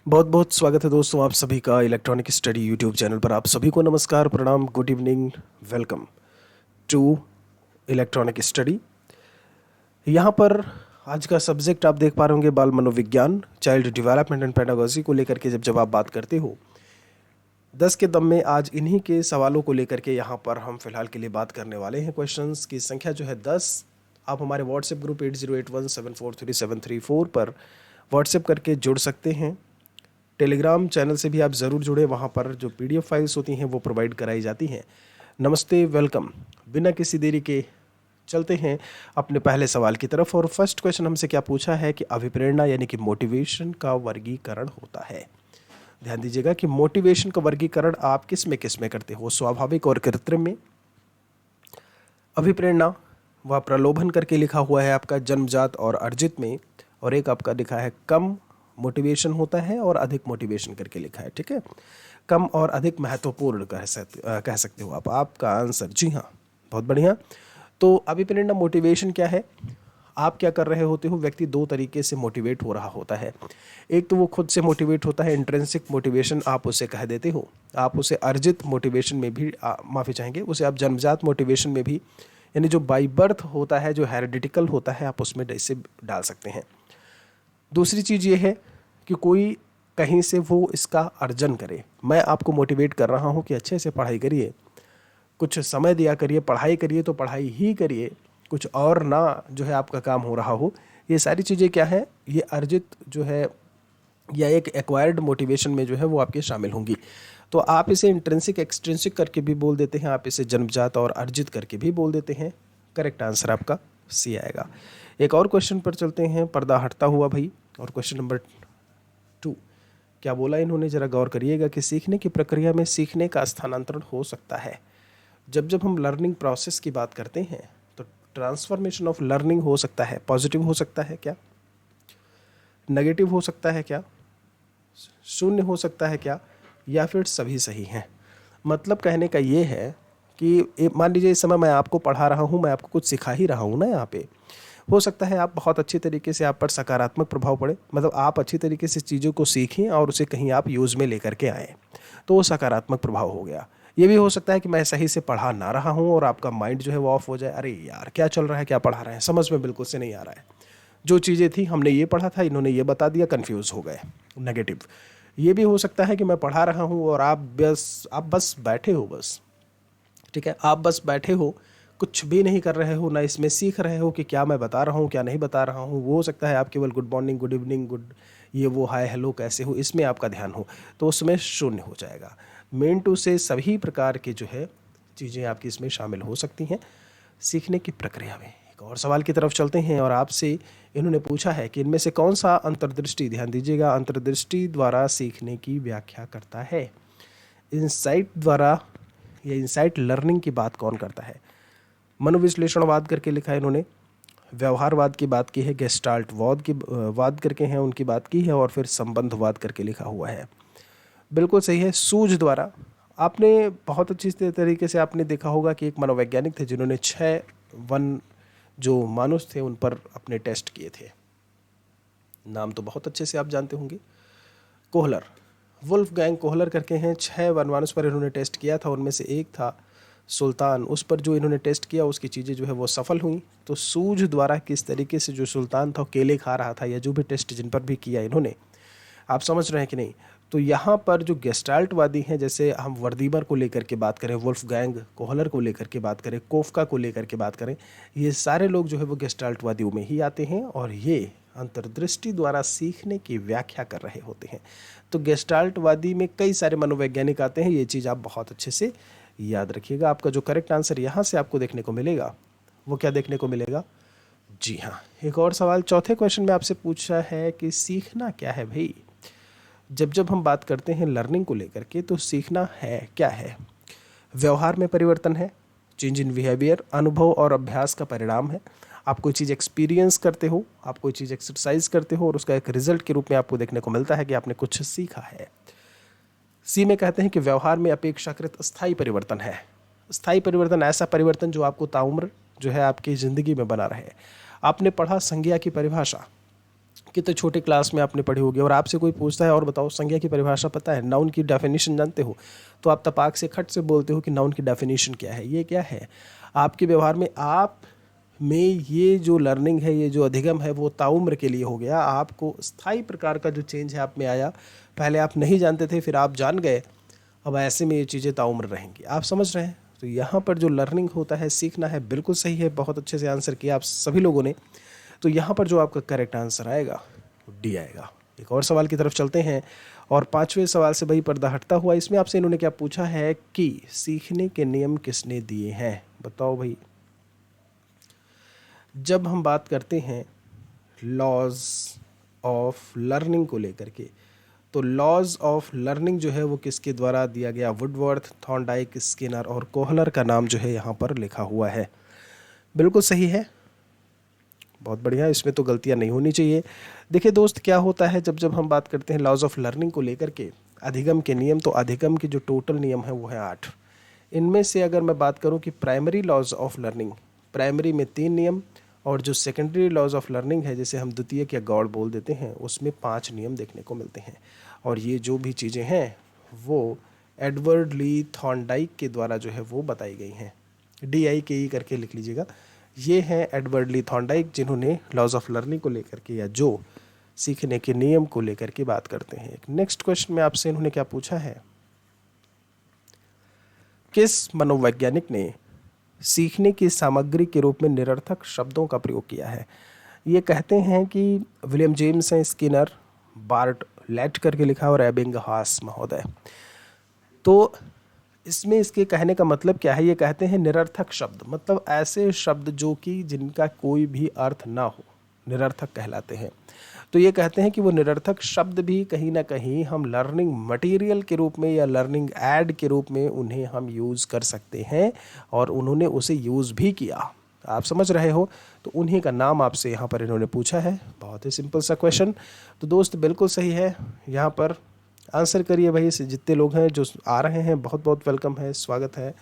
बहुत बहुत स्वागत है दोस्तों आप सभी का इलेक्ट्रॉनिक स्टडी यूट्यूब चैनल पर। आप सभी को नमस्कार, प्रणाम, good evening, welcome to electronic study. यहाँ पर आज का सब्जेक्ट आप देख पा रहे होंगे बाल मनोविज्ञान, चाइल्ड डेवलपमेंट एंड पेडागोजी को लेकर के जब आप बात करते हो 10 के दम में आज इन्हीं के सवालों को लेकर के यहाँ पर हम फिलहाल के लिए बात करने वाले हैं। क्वेश्चंस की संख्या जो है 10। आप हमारे व्हाट्सएप ग्रुप 8081743734 पर व्हाट्सएप करके जुड़ सकते हैं। टेलीग्राम चैनल से भी आप ज़रूर जुड़े, वहाँ पर जो PDF फाइल्स होती हैं वो प्रोवाइड कराई जाती हैं। नमस्ते, वेलकम। बिना किसी देरी के चलते हैं अपने पहले सवाल की तरफ। और फर्स्ट क्वेश्चन हमसे क्या पूछा है कि अभिप्रेरणा यानी कि मोटिवेशन का वर्गीकरण होता है। ध्यान दीजिएगा कि मोटिवेशन का वर्गीकरण आप किस में करते हो, स्वाभाविक और कृत्रिम में। अभिप्रेरणा वह प्रलोभन करके लिखा हुआ है आपका जन्मजात और अर्जित में, और एक आपका लिखा है कम मोटिवेशन होता है और अधिक मोटिवेशन करके लिखा है। ठीक है, कम और अधिक महत्वपूर्ण कह सकते हो आप। आपका आंसर जी हाँ, बहुत बढ़िया। तो अभिप्रेरणा मोटिवेशन क्या है, आप क्या कर रहे होते हो। व्यक्ति दो तरीके से मोटिवेट हो रहा होता है। एक तो वो खुद से मोटिवेट होता है, इंट्रिंसिक मोटिवेशन आप उसे कह देते हो। आप उसे अर्जित मोटिवेशन में भी माफ़ी चाहेंगे, उसे आप जन्मजात मोटिवेशन में भी, यानी जो बाई बर्थ होता है, जो हेरिडिटिकल होता है, आप उसमें इसे डाल सकते हैं। दूसरी चीज़ ये है कि कोई कहीं से वो इसका अर्जन करे। मैं आपको मोटिवेट कर रहा हूँ कि अच्छे से पढ़ाई करिए, कुछ समय दिया करिए, पढ़ाई करिए तो पढ़ाई ही करिए, कुछ और ना जो है आपका काम हो रहा हो। ये सारी चीज़ें क्या है, ये अर्जित जो है या एक एक्वायर्ड मोटिवेशन में जो है वो आपके शामिल होंगी। तो आप इसे इंट्रिंसिक एक्सट्रिंसिक करके भी बोल देते हैं, आप इसे जन्मजात और अर्जित करके भी बोल देते हैं। करेक्ट आंसर आपका सी आएगा। एक और क्वेश्चन पर चलते हैं, पर्दा हटता हुआ भाई। और क्वेश्चन नंबर 2 क्या बोला इन्होंने, जरा गौर करिएगा कि सीखने की प्रक्रिया में सीखने का स्थानांतरण हो सकता है। जब जब हम लर्निंग प्रोसेस की बात करते हैं तो ट्रांसफॉर्मेशन ऑफ लर्निंग हो सकता है। पॉजिटिव हो सकता है क्या, नेगेटिव हो सकता है क्या, शून्य हो सकता है क्या, या फिर सभी सही हैं। मतलब कहने का ये है कि मान लीजिए इस समय मैं आपको पढ़ा रहा हूँ, मैं आपको कुछ सिखा ही रहा हूँ ना। यहाँ पे हो सकता है आप बहुत अच्छी तरीके से, आप पर सकारात्मक प्रभाव पड़े, मतलब आप अच्छी तरीके से चीज़ों को सीखें और उसे कहीं आप यूज़ में लेकर के आएँ, तो वो सकारात्मक प्रभाव हो गया। ये भी हो सकता है कि मैं सही से पढ़ा ना रहा हूँ और आपका माइंड जो है वो ऑफ हो जाए। अरे यार क्या चल रहा है, क्या पढ़ा रहे हैं, समझ में बिल्कुल से नहीं आ रहा है। जो चीज़ें थी हमने ये पढ़ा था, इन्होंने ये बता दिया, कन्फ्यूज़ हो गए। नेगेटिव। ये भी हो सकता है कि मैं पढ़ा रहा हूँ और आप बस बैठे हो, बस ठीक है, आप बस बैठे हो, कुछ भी नहीं कर रहे हो, ना इसमें सीख रहे हो कि क्या मैं बता रहा हूँ क्या नहीं बता रहा हूँ। वो हो सकता है आप केवल good morning, good evening, good ये वो, हाय हेलो कैसे हो, इसमें आपका ध्यान हो, तो उसमें शून्य हो जाएगा। मेन टू से सभी प्रकार की जो है चीज़ें आपकी इसमें शामिल हो सकती हैं सीखने की प्रक्रिया में। एक और सवाल की तरफ चलते हैं और आपसे इन्होंने पूछा है कि इनमें से कौन सा अंतर्दृष्टि, ध्यान दीजिएगा, अंतर्दृष्टि द्वारा सीखने की व्याख्या करता है। इंसाइट द्वारा या इंसाइट लर्निंग की बात कौन करता है। मनोविश्लेषणवाद करके लिखा है इन्होंने, व्यवहारवाद की बात की है, गेस्टाल्ट वाद करके हैं उनकी बात की है, और फिर संबंधवाद करके लिखा हुआ है। बिल्कुल सही है, सूझ द्वारा। आपने बहुत अच्छी तरीके से आपने देखा होगा कि एक मनोवैज्ञानिक थे जिन्होंने 6 वन जो मानुष थे उन पर अपने टेस्ट किए थे। नाम तो बहुत अच्छे से आप जानते होंगे, कोहलर, वुल्फगैंग कोहलर करके हैं। 6 वनमानुष पर इन्होंने टेस्ट किया था, उनमें से एक था सुल्तान। उस पर जो इन्होंने टेस्ट किया उसकी चीज़ें जो है वो सफल हुई। तो सूझ द्वारा किस तरीके से जो सुल्तान था केले खा रहा था, या जो भी टेस्ट जिन पर भी किया इन्होंने, आप समझ रहे हैं कि नहीं। तो यहाँ पर जो गेस्टाल्टवादी हैं, जैसे हम वर्दीमर को लेकर के बात करें, वुल्फगैंग कोहलर को लेकर के बात करें, कोफका को लेकर के बात करें, ये सारे लोग जो है वो गेस्टाल्टवादियों में ही आते हैं और ये अंतर्दृष्टि द्वारा सीखने की व्याख्या कर रहे होते हैं। तो गेस्टाल्टवादी में कई सारे मनोवैज्ञानिक आते हैं, ये चीज़ आप बहुत अच्छे से याद रखिएगा। आपका जो करेक्ट आंसर यहाँ से आपको देखने को मिलेगा वो क्या देखने को मिलेगा, जी हाँ। एक और सवाल चौथे क्वेश्चन में आपसे पूछा है कि सीखना क्या है भाई। जब जब हम बात करते हैं लर्निंग को लेकर के, तो सीखना है क्या है। व्यवहार में परिवर्तन है, चेंज इन बिहेवियर, अनुभव और अभ्यास का परिणाम है। आप कोई चीज़ एक्सपीरियंस करते हो, आप कोई चीज़ एक्सरसाइज करते हो और उसका एक रिजल्ट के रूप में आपको देखने को मिलता है कि आपने कुछ सीखा है। सी में कहते हैं कि व्यवहार में अपेक्षाकृत स्थायी परिवर्तन है। स्थायी परिवर्तन ऐसा परिवर्तन जो आपको ताउम्र जो है आपकी ज़िंदगी में बना रहे। आपने पढ़ा संज्ञा की परिभाषा कितने छोटे क्लास में आपने पढ़ी होगी, और आपसे कोई पूछता है और बताओ संज्ञा की परिभाषा पता है, नाउन की डेफिनेशन जानते हो, तो आप तपाक से खट से बोलते हो कि नाउन की डेफिनेशन क्या है। ये क्या है आपके व्यवहार में, आप में ये जो लर्निंग है, ये जो अधिगम है, वो ताउम्र के लिए हो गया। आपको स्थायी प्रकार का जो चेंज है आप में आया। पहले आप नहीं जानते थे, फिर आप जान गए, अब ऐसे में ये चीज़ें ताउम्र रहेंगी। आप समझ रहे हैं। तो यहाँ पर जो लर्निंग होता है, सीखना है, बिल्कुल सही है, बहुत अच्छे से आंसर किया आप सभी लोगों ने। तो यहाँ पर जो आपका करेक्ट आंसर आएगा वो डी आएगा। एक और सवाल की तरफ चलते हैं, और 5वें सवाल से भाई पर्दा हटता हुआ, इसमें आपसे इन्होंने क्या पूछा है कि सीखने के नियम किसने दिए हैं। बताओ भाई। जब हम बात करते हैं लॉज ऑफ लर्निंग को लेकर के, तो लॉज ऑफ लर्निंग जो है वो किसके द्वारा दिया गया, वुडवर्थ, थॉर्नडाइक, स्किनर और कोहलर का नाम जो है यहाँ पर लिखा हुआ है। बिल्कुल सही है, बहुत बढ़िया, इसमें तो गलतियाँ नहीं होनी चाहिए। देखिए दोस्त, क्या होता है जब जब हम बात करते हैं लॉज ऑफ लर्निंग को लेकर के, अधिगम के नियम, तो अधिगम के जो टोटल नियम है वो है 8। इनमें से अगर मैं बात करूं कि primary laws of learning, primary में 3 नियम, और जो सेकेंडरी लॉज ऑफ लर्निंग है, जिसे हम द्वितीयक या गौड़ बोल देते हैं, उसमें 5 नियम देखने को मिलते हैं। और ये जो भी चीज़ें हैं वो एडवर्ड ली थॉर्नडाइक के द्वारा जो है वो बताई गई हैं। DIKE करके लिख लीजिएगा। ये हैं एडवर्ड ली थॉर्नडाइक, जिन्होंने लॉज ऑफ लर्निंग को लेकर के, या जो सीखने के नियम को लेकर के बात करते हैं। एक नेक्स्ट क्वेश्चन में आपसे इन्होंने क्या पूछा है, किस मनोवैज्ञानिक ने सीखने की सामग्री के रूप में निरर्थक शब्दों का प्रयोग किया है। ये कहते हैं कि विलियम जेम्स हैं, स्किनर, बार्ट लेट करके लिखा, और एबिंगहास महोदय। तो इसमें इसके कहने का मतलब क्या है, ये कहते हैं निरर्थक शब्द, मतलब ऐसे शब्द जो कि जिनका कोई भी अर्थ ना हो, निरर्थक कहलाते हैं। तो ये कहते हैं कि वो निरर्थक शब्द भी कहीं ना कहीं हम लर्निंग मटेरियल के रूप में या लर्निंग ऐड के रूप में उन्हें हम यूज़ कर सकते हैं, और उन्होंने उसे यूज़ भी किया। आप समझ रहे हो। तो उन्हीं का नाम आपसे यहाँ पर इन्होंने पूछा है। बहुत ही सिंपल सा क्वेश्चन। तो दोस्त बिल्कुल सही है, यहाँ पर आंसर करिए भाई। जितने लोग हैं जो आ रहे हैं, बहुत बहुत वेलकम है, स्वागत है,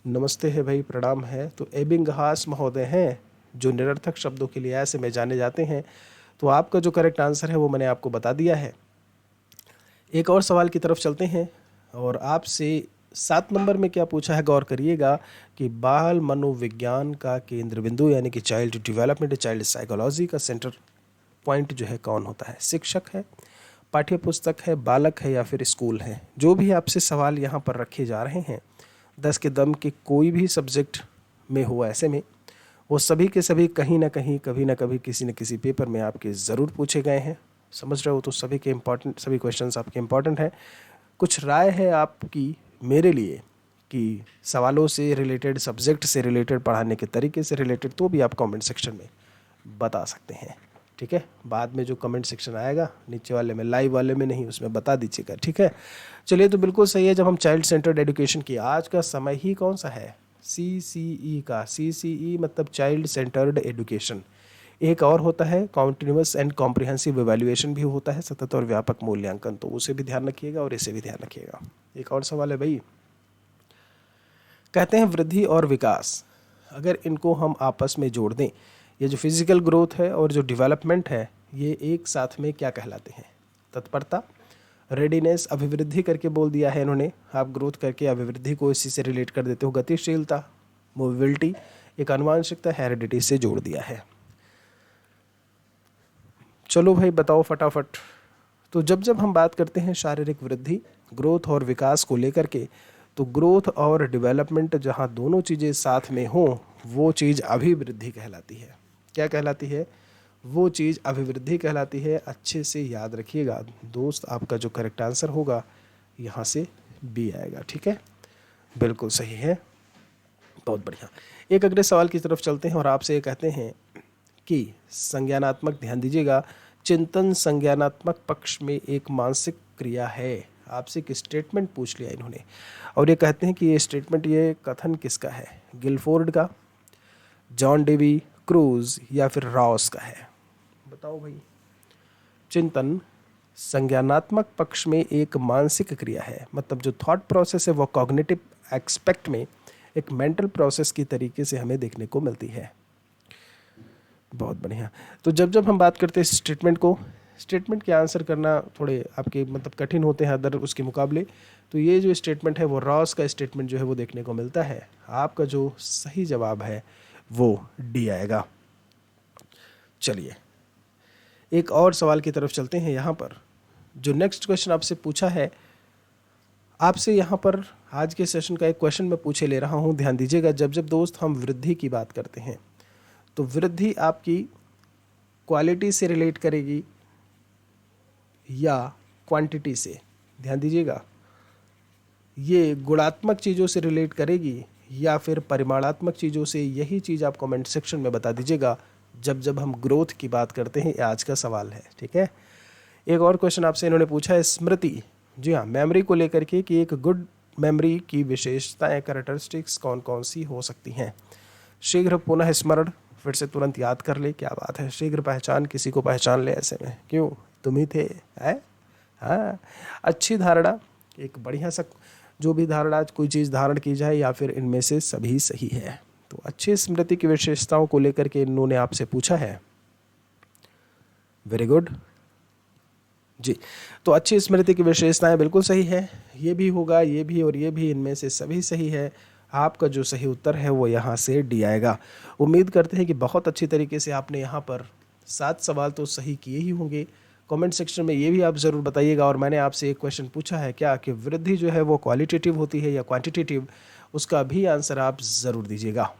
नमस्ते है भाई, प्रणाम है। तो एबिंगहास महोदय हैं जो निरर्थक शब्दों के लिए ऐसे में जाने जाते हैं। तो आपका जो करेक्ट आंसर है वो मैंने आपको बता दिया है। एक और सवाल की तरफ चलते हैं, और आपसे 7 नंबर में क्या पूछा है, गौर करिएगा कि बाल मनोविज्ञान का केंद्र बिंदु, यानी कि चाइल्ड डेवलपमेंट, चाइल्ड साइकोलॉजी का सेंटर पॉइंट जो है कौन होता है। शिक्षक है, पाठ्य पुस्तक है, बालक है, या फिर स्कूल है। जो भी आपसे सवाल यहाँ पर रखे जा रहे हैं 10 के दम के कोई भी सब्जेक्ट में हो, ऐसे में वो सभी के सभी कहीं ना कहीं, कभी ना कभी, किसी न किसी पेपर में आपके ज़रूर पूछे गए हैं। समझ रहे हो। तो सभी के इम्पॉर्टेंट, सभी क्वेश्चंस आपके इम्पॉर्टेंट हैं। कुछ राय है आपकी मेरे लिए कि सवालों से रिलेटेड, सब्जेक्ट से रिलेटेड, पढ़ाने के तरीके से रिलेटेड, तो भी आप कमेंट सेक्शन में बता सकते हैं। ठीक है, बाद में जो कमेंट सेक्शन आएगा नीचे वाले में, लाइव वाले में नहीं, उसमें बता दीजिएगा। ठीक है, चलिए, तो बिल्कुल सही है। जब हम चाइल्ड सेंटर्ड एजुकेशन की, आज का समय ही कौन सा है, CCE का। CCE मतलब चाइल्ड सेंटर्ड एजुकेशन। एक और होता है कॉन्टिन्यूस एंड कॉम्प्रिहेंसिव इवैल्यूएशन भी होता है, सतत और व्यापक मूल्यांकन। तो उसे भी ध्यान रखिएगा और इसे भी ध्यान रखिएगा। एक और सवाल है भाई, कहते हैं वृद्धि और विकास, अगर इनको हम आपस में जोड़ दें, ये जो फिजिकल ग्रोथ है और जो डेवलपमेंट है, ये एक साथ में क्या कहलाते हैं। तत्परता, रेडीनेस, अभिवृद्धि करके बोल दिया है इन्होंने। आप ग्रोथ करके अभिवृद्धि को इसी से रिलेट कर देते हो। गतिशीलता, मोबिलिटी, एक आनुवांशिकता, हेरिडिटी से जोड़ दिया है। चलो भाई बताओ फटाफट। तो जब जब हम बात करते हैं शारीरिक वृद्धि, ग्रोथ और विकास को लेकर के, तो ग्रोथ और डेवलपमेंट जहाँ दोनों चीज़ें साथ में हों, वो चीज़ अभिवृद्धि कहलाती है। क्या कहलाती है, वो चीज़ अभिवृद्धि कहलाती है। अच्छे से याद रखिएगा दोस्त, आपका जो करेक्ट आंसर होगा यहाँ से बी आएगा। ठीक है, बिल्कुल सही है, बहुत बढ़िया। एक अगले सवाल की तरफ चलते हैं, और आपसे ये कहते हैं कि संज्ञानात्मक, ध्यान दीजिएगा, चिंतन संज्ञानात्मक पक्ष में एक मानसिक क्रिया है। आपसे एक स्टेटमेंट पूछ लिया इन्होंने, और ये कहते हैं कि ये स्टेटमेंट, ये कथन किसका है, गिलफोर्ड का, जॉन डेवी, क्रूज, या फिर रॉस का है। बताओ भाई। चिंतन संज्ञानात्मक पक्ष में एक मानसिक क्रिया है, मतलब जो थॉट प्रोसेस है वो कॉग्निटिव एक्सपेक्ट में एक मेंटल प्रोसेस की तरीके से हमें देखने को मिलती है। बहुत बढ़िया। तो जब जब हम बात करते हैं इस स्टेटमेंट को, स्टेटमेंट के आंसर करना थोड़े आपके मतलब कठिन होते हैं अदर उसके मुकाबले। तो ये जो स्टेटमेंट है वो रॉस का स्टेटमेंट जो है वो देखने को मिलता है। आपका जो सही जवाब है वो डी आएगा। चलिए एक और सवाल की तरफ चलते हैं। यहाँ पर जो नेक्स्ट क्वेश्चन आपसे पूछा है, आपसे यहाँ पर आज के सेशन का एक क्वेश्चन मैं पूछे ले रहा हूँ, ध्यान दीजिएगा। जब जब दोस्त हम वृद्धि की बात करते हैं तो वृद्धि आपकी क्वालिटी से रिलेट करेगी या क्वांटिटी से। ध्यान दीजिएगा, ये गुणात्मक चीज़ों से रिलेट करेगी या फिर परिमाणात्मक चीज़ों से। यही चीज़ आप कमेंट सेक्शन में बता दीजिएगा जब जब हम ग्रोथ की बात करते हैं। आज का सवाल है, ठीक है। एक और क्वेश्चन आपसे इन्होंने पूछा है स्मृति, जी हाँ, मेमोरी को लेकर के कि एक गुड मेमोरी की विशेषताएं, कैरेक्टरिस्टिक्स कौन कौन सी हो सकती हैं। शीघ्र पुनः स्मरण, फिर से तुरंत याद कर ले, क्या बात है। शीघ्र पहचान, किसी को पहचान ले ऐसे में, क्यों तुम ही थे, है। हाँ, अच्छी धारणा, एक बढ़िया सा जो भी धारणा कोई चीज़ धारण की जाए या फिर इनमें से सभी सही है। तो अच्छी स्मृति की विशेषताओं को लेकर के इन्होंने आपसे पूछा है। वेरी गुड जी। तो अच्छी स्मृति की विशेषताएं बिल्कुल सही है, ये भी होगा, ये भी और ये भी, इनमें से सभी सही है। आपका जो सही उत्तर है वो यहाँ से डी आएगा। उम्मीद करते हैं कि बहुत अच्छी तरीके से आपने यहाँ पर 7 सवाल तो सही किए ही होंगे। कमेंट सेक्शन में ये भी आप ज़रूर बताइएगा। और मैंने आपसे एक क्वेश्चन पूछा है क्या कि वृद्धि जो है वो क्वालिटेटिव होती है या क्वांटिटेटिव, उसका भी आंसर आप ज़रूर दीजिएगा।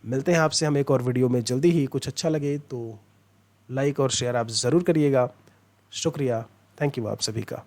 मिलते हैं आपसे हम एक और वीडियो में जल्दी ही। कुछ अच्छा लगे तो लाइक और शेयर आप ज़रूर करिएगा। शुक्रिया, थैंक यू आप सभी का।